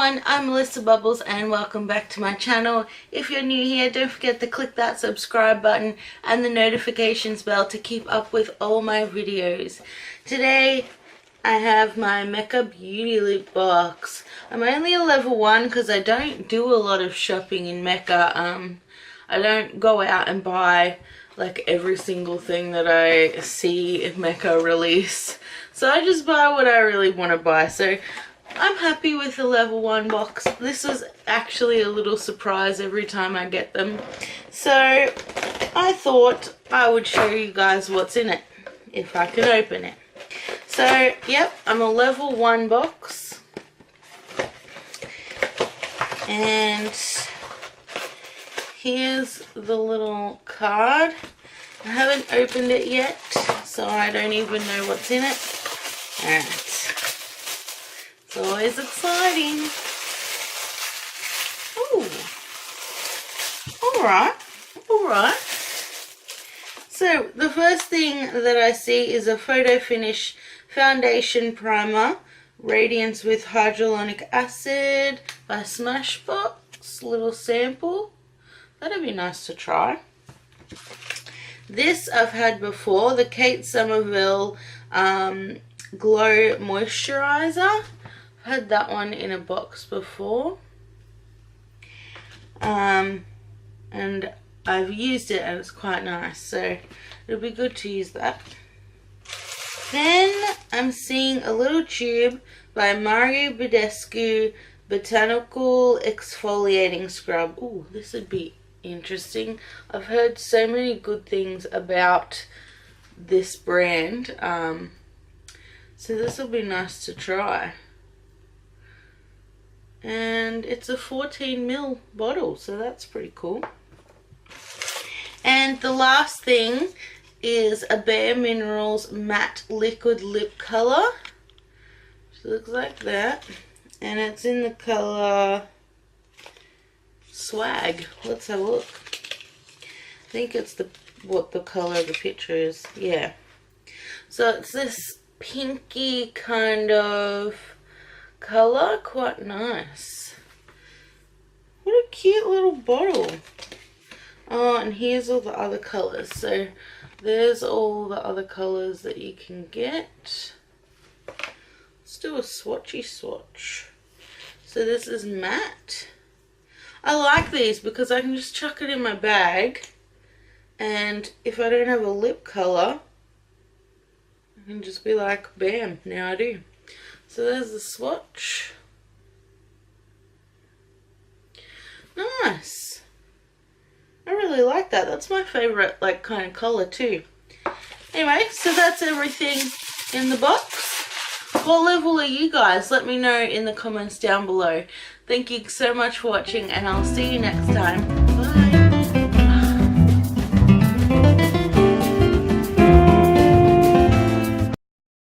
everyone, I'm Melissa Bubbles and welcome back to my channel. If you're new here, don't forget to click that subscribe button and the notifications bell to keep up with all my videos. Today I have my Mecca Beauty Lip Box. I'm only a level 1 because I don't do a lot of shopping in Mecca. I don't go out and buy like every single thing that I see in Mecca release. So I just buy what I really want to buy. So I'm happy with the level 1 box. This is actually a little surprise every time I get them. So I thought I would show you guys what's in it, if I can open it. So, yep, I'm a level 1 box. And here's the little card. I haven't opened it yet, so I don't even know what's in it. Alright. It's always exciting. Ooh. Alright. So, the first thing that I see is a Photo Finish Foundation Primer. Radiance with Hyaluronic Acid by Smashbox. Little sample. That'd be nice to try. This I've had before. The Kate Somerville Glow Moisturizer. I've had that one in a box before. And I've used it and it's quite nice. So it'll be good to use that. Then I'm seeing a little tube by Mario Badescu Botanical Exfoliating Scrub. Ooh, this would be interesting. I've heard so many good things about this brand. So this will be nice to try. And it's a 14ml bottle, so that's pretty cool. And the last thing is a Bare Minerals Matte Liquid Lip Color. Which looks like that. And it's in the color Swag. Let's have a look. I think it's what the color of the picture is. Yeah. So it's this pinky kind of color. Quite nice. What a cute little bottle. Oh, and here's all the other colors. So there's all the other colors that you can get. Let's do a swatchy swatch. So this is matte. I like these because I can just chuck it in my bag, and if I don't have a lip color, I can just be like, bam, now I do. So there's the swatch. Nice. I really like that. That's my favorite like kind of color too. Anyway, so that's everything in the box. What level are you guys? Let me know in the comments down below. Thank you so much for watching and I'll see you next time. Bye.